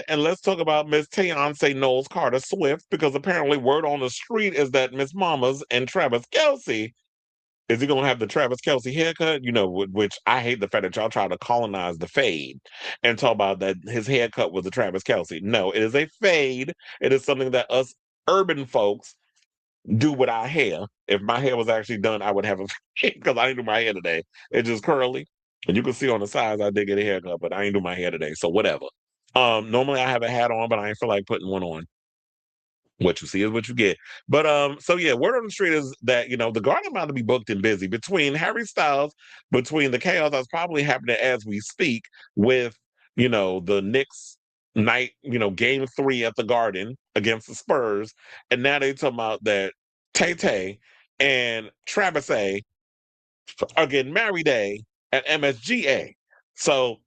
and let's talk about Miss Tayonce Knowles Carter Swift, because apparently word on the street is that Miss Mamas and Travis Kelsey, is he gonna have the Travis Kelsey haircut? You know, which I hate the fact that y'all try to colonize the fade and talk about that his haircut was a Travis Kelsey. No, it is a fade. It is something that us urban folks do with our hair. If my hair was actually done, I would have a fade because I didn't do my hair today. It's just curly. And you can see on the sides I did get a haircut, but I ain't do my hair today. So whatever. Normally I have a hat on, but I ain't feel like putting one on. What you see is what you get. But so yeah, word on the street is that the Garden about to be booked and busy between Harry Styles, between the chaos that's probably happening as we speak with the Knicks night, game 3 at the Garden against the Spurs, and now they talking about that Tay Tay and Travis A are getting married at MSGA. So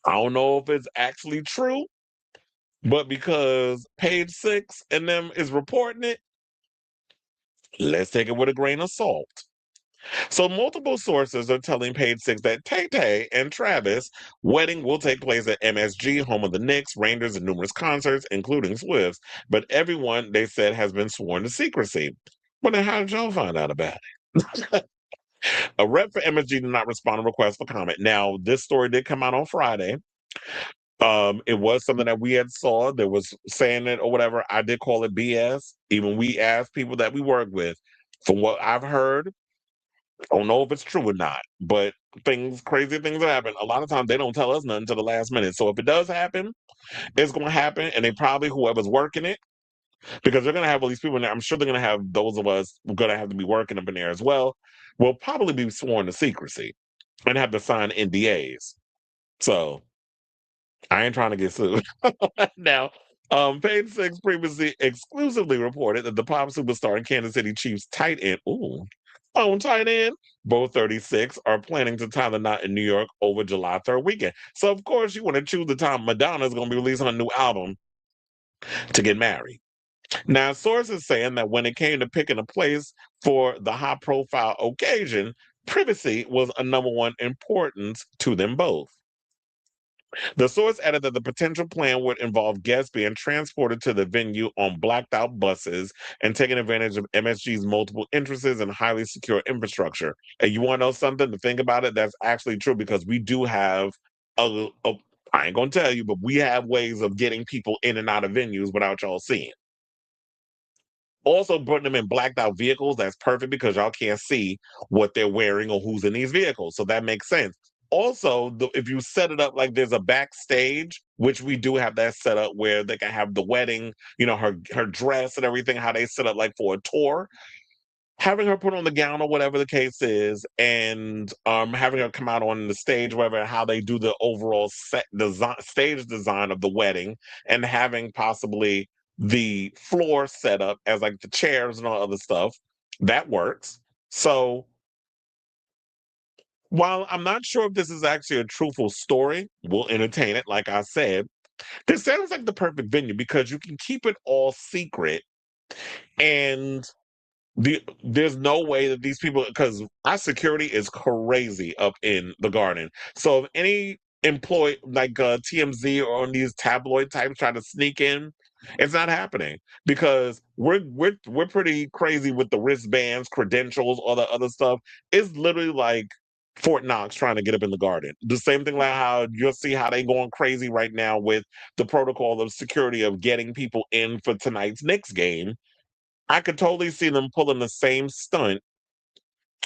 I don't know if it's actually true, but because Page Six and them is reporting it, let's take it with a grain of salt. So multiple sources are telling Page Six that Tay Tay and Travis' wedding will take place at MSG, home of the Knicks, Rangers, and numerous concerts, including Swift's. But everyone, they said, has been sworn to secrecy. Well, then how did y'all find out about it? A rep for MSG did not respond to requests for comment. Now, this story did come out on Friday. It was something that we had saw that was saying it or whatever. I did call it BS. Even we asked people that we work with. From what I've heard, I don't know if it's true or not, but crazy things happen. A lot of times they don't tell us nothing until the last minute. So if it does happen, it's going to happen, and they probably whoever's working it, because they're going to have all these people in there. I'm sure they're going to have those of us who are going to have to be working up in there as well. Will probably be sworn to secrecy and have to sign NDAs. So I ain't trying to get sued. Now, Page Six previously exclusively reported that the pop superstar and Kansas City Chiefs tight end, tight end, both 36, are planning to tie the knot in New York over July 3rd weekend. So, of course, you want to choose the time Madonna's going to be releasing her new album to get married. Now, sources saying that when it came to picking a place for the high profile occasion, privacy was a number one importance to them both. The source added that the potential plan would involve guests being transported to the venue on blacked out buses and taking advantage of MSG's multiple entrances and highly secure infrastructure. And you want to know something? To think about it, that's actually true because we do have I ain't gonna tell you, but we have ways of getting people in and out of venues without y'all seeing. Also, putting them in blacked out vehicles, that's perfect because y'all can't see what they're wearing or who's in these vehicles. So that makes sense. Also, if you set it up like there's a backstage, which we do have that set up where they can have the wedding, her dress and everything, how they set up like for a tour, having her put on the gown or whatever the case is, and having her come out on the stage, whatever, how they do the overall stage design of the wedding, and having possibly the floor set up as like the chairs and all other stuff, that works. So while I'm not sure if this is actually a truthful story, we'll entertain it. Like I said, this sounds like the perfect venue because you can keep it all secret, and there's no way that these people, because our security is crazy up in the Garden. So if any employee like TMZ or on these tabloid types try to sneak in, it's not happening because we're pretty crazy with the wristbands, credentials, all the other stuff. It's literally like Fort Knox trying to get up in the Garden. The same thing like how you'll see how they going crazy right now with the protocol of security of getting people in for tonight's Knicks game. I could totally see them pulling the same stunt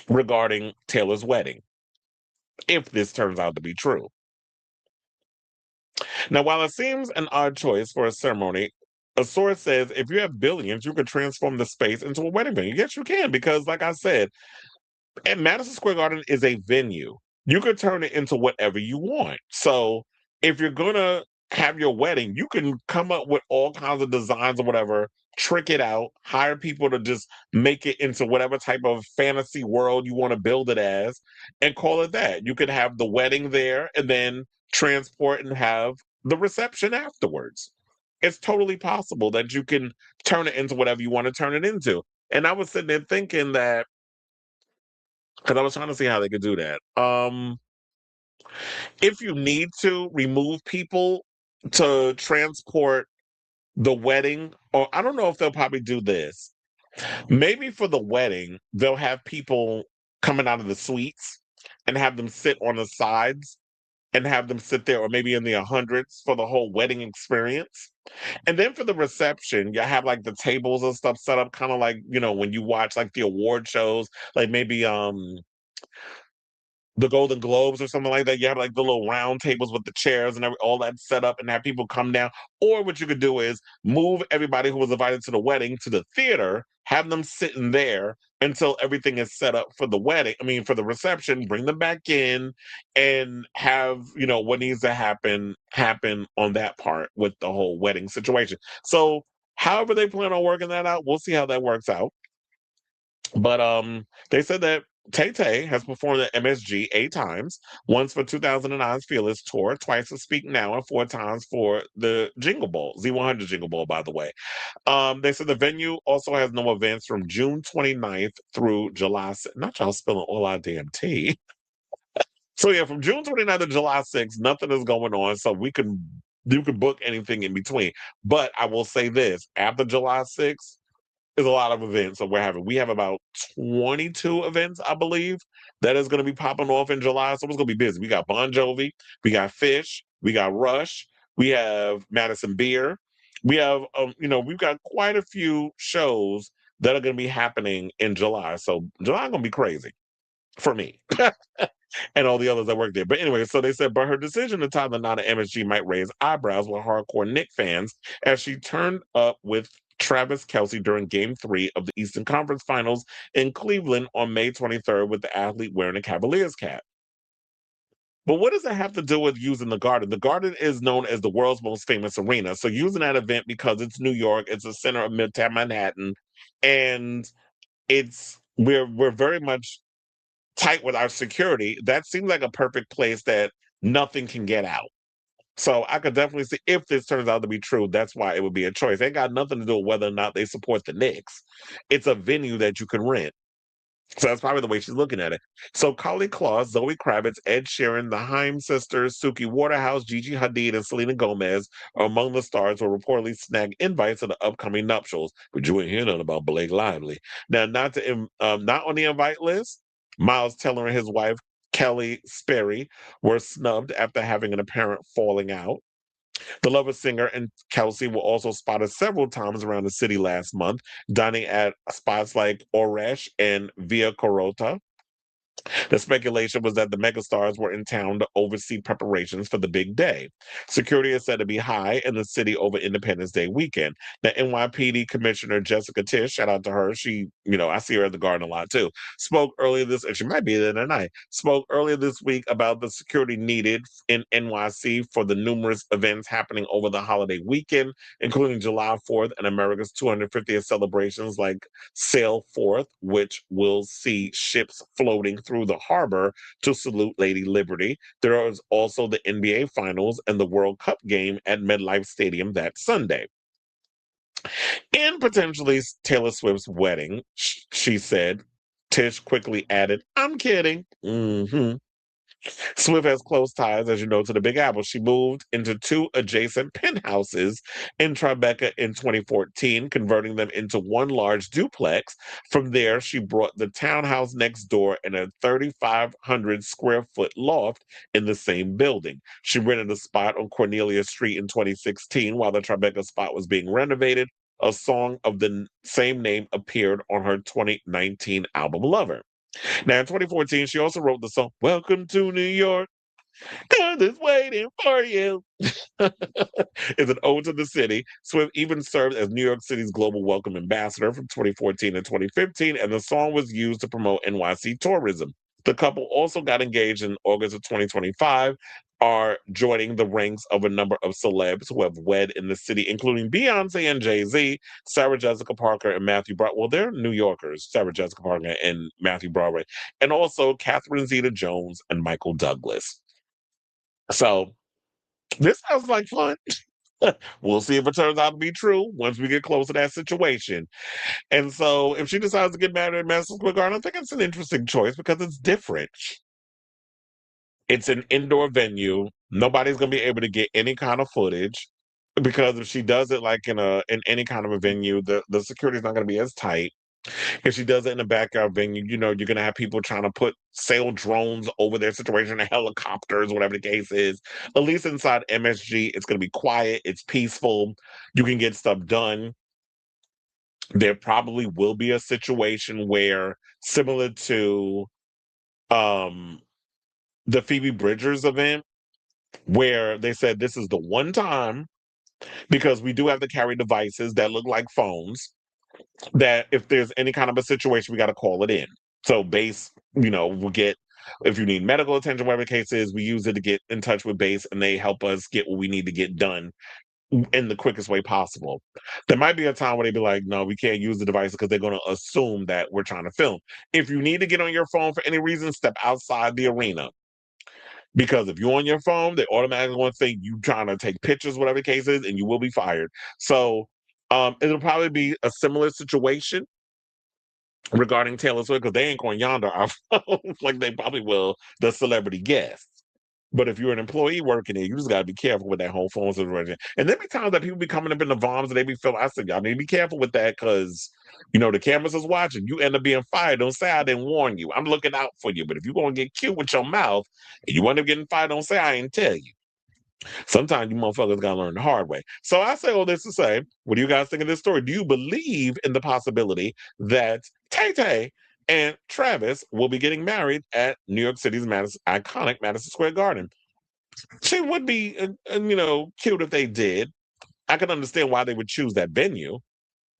regarding Taylor's wedding, if this turns out to be true. Now, while it seems an odd choice for a ceremony, a source says if you have billions, you could transform the space into a wedding venue. Yes, you can, because like I said, and Madison Square Garden is a venue. You could turn it into whatever you want. So if you're gonna have your wedding, you can come up with all kinds of designs or whatever, trick it out, hire people to just make it into whatever type of fantasy world you want to build it as, and call it that. You could have the wedding there and then transport and have the reception afterwards. It's totally possible that you can turn it into whatever you want to turn it into. And I was sitting there thinking that because I was trying to see how they could do that. If you need to remove people, to transport the wedding, or I don't know if they'll probably do this. Maybe for the wedding, they'll have people coming out of the suites and have them sit on the sides and have them sit there, or maybe in the hundreds for the whole wedding experience. And then for the reception, you have like the tables and stuff set up, kind of like, when you watch like the award shows, like maybe the Golden Globes or something like that. You have like the little round tables with the chairs and all that set up and have people come down. Or what you could do is move everybody who was invited to the wedding to the theater, have them sitting there until everything is set up for the wedding. I mean, for the reception, bring them back in and have, what needs to happen on that part with the whole wedding situation. So however they plan on working that out, we'll see how that works out. But they said that Tay Tay has performed at MSG 8 times, once for 2009's Fearless Tour, twice for Speak Now, and 4 times for the Jingle Ball, Z100 Jingle Ball, by the way. They said the venue also has no events from June 29th through July 6th. Not y'all spilling all our damn tea. So yeah, from June 29th to July 6th, nothing is going on. So you can book anything in between. But I will say this, after July 6th, is a lot of events that we're having. We have about 22 events, I believe, that is going to be popping off in July. So it's going to be busy. We got Bon Jovi, we got Fish, we got Rush, we have Madison Beer. We have, we've got quite a few shows that are going to be happening in July. So July going to be crazy for me. And all the others that work there. But anyway, so they said, but her decision to tie the knot at MSG might raise eyebrows with hardcore Knick fans as she turned up with Travis Kelce during Game 3 of the Eastern Conference Finals in Cleveland on May 23rd with the athlete wearing a Cavaliers cap. But what does that have to do with using the Garden? The Garden is known as the world's most famous arena. So using that event because it's New York, it's the center of Midtown Manhattan, and we're very much tight with our security. That seems like a perfect place that nothing can get out. So I could definitely see if this turns out to be true, that's why it would be a choice. It ain't got nothing to do with whether or not they support the Knicks. It's a venue that you can rent. So that's probably the way she's looking at it. So Carly Claus, Zoe Kravitz, Ed Sheeran, the Haim sisters, Suki Waterhouse, Gigi Hadid, and Selena Gomez are among the stars who reportedly snagged invites to the upcoming nuptials. But you ain't hear nothing about Blake Lively. Now, not on the invite list, Miles Teller and his wife, Kelly Sperry, were snubbed after having an apparent falling out. The Lover singer and Kelsey were also spotted several times around the city last month, dining at spots like Oresh and Via Carota. The speculation was that the megastars were in town to oversee preparations for the big day. Security is said to be high in the city over Independence Day weekend. The NYPD Commissioner Jessica Tisch, shout out to her, she, I see her at the Garden a lot too, spoke earlier and she might be there tonight, spoke earlier this week about the security needed in NYC for the numerous events happening over the holiday weekend, including July 4th and America's 250th celebrations like Sail Forth, which will see ships floating through the harbor to salute Lady Liberty. There is also the NBA Finals and the World Cup game at MetLife Stadium that Sunday. And potentially Taylor Swift's wedding, she said. Tish quickly added, I'm kidding. Mm-hmm. Swift has close ties, as you know, to the Big Apple. She moved into 2 adjacent penthouses in Tribeca in 2014, converting them into one large duplex. From there, she brought the townhouse next door and a 3,500 square foot loft in the same building. She rented a spot on Cornelia Street in 2016 while the Tribeca spot was being renovated. A song of the same name appeared on her 2019 album Lover. Now, in 2014, she also wrote the song Welcome to New York. God is waiting for you. Is an ode to the city. Swift even served as New York City's global welcome ambassador from 2014 to 2015, and the song was used to promote NYC tourism. The couple also got engaged in August of 2025, are joining the ranks of a number of celebs who have wed in the city, including Beyonce and Jay-Z, Sarah Jessica Parker and Matthew Broadway. Well, they're New Yorkers, Sarah Jessica Parker and Matthew Broadway, and also Catherine Zeta-Jones and Michael Douglas. So this sounds like fun. We'll see if it turns out to be true once we get close to that situation. And so if she decides to get married at Madison Square Garden, I think it's an interesting choice because it's different. It's an indoor venue. Nobody's gonna be able to get any kind of footage because if she does it like in any kind of a venue, the security's not gonna be as tight. If she does it in a backyard venue, you're gonna have people trying to sail drones over their situation, or helicopters, whatever the case is. At least inside MSG, it's gonna be quiet, it's peaceful, you can get stuff done. There probably will be a situation where, similar to um the Phoebe Bridgers event, where they said this is the one time, because we do have to carry devices that look like phones, that if there's any kind of a situation, we got to call it in. So base, will get, if you need medical attention, whatever the case is, we use it to get in touch with base, and they help us get what we need to get done in the quickest way possible. There might be a time where they be like, no, we can't use the device because they're going to assume that we're trying to film. If you need to get on your phone for any reason, step outside the arena. Because if you're on your phone, they automatically want to think you trying to take pictures, whatever the case is, and you will be fired. So it'll probably be a similar situation regarding Taylor Swift, because they ain't going yonder our phones like they probably will the celebrity guests. But if you're an employee working there, you just gotta be careful with that whole phone situation. And there be times that people be coming up in the VOMs and they be feeling, I said, y'all need to be careful with that, because the cameras is watching. You end up being fired. Don't say I didn't warn you. I'm looking out for you. But if you're gonna get cute with your mouth and you end up getting fired, don't say I didn't tell you. Sometimes you motherfuckers gotta learn the hard way. So I say all this to say, what do you guys think of this story? Do you believe in the possibility that Tay Tay and Travis will be getting married at New York City's iconic Madison Square Garden? She would be, cute if they did. I can understand why they would choose that venue,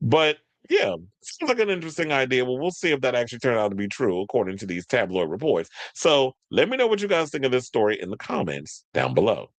but yeah, seems like an interesting idea. Well, we'll see if that actually turned out to be true, according to these tabloid reports. So let me know what you guys think of this story in the comments down below.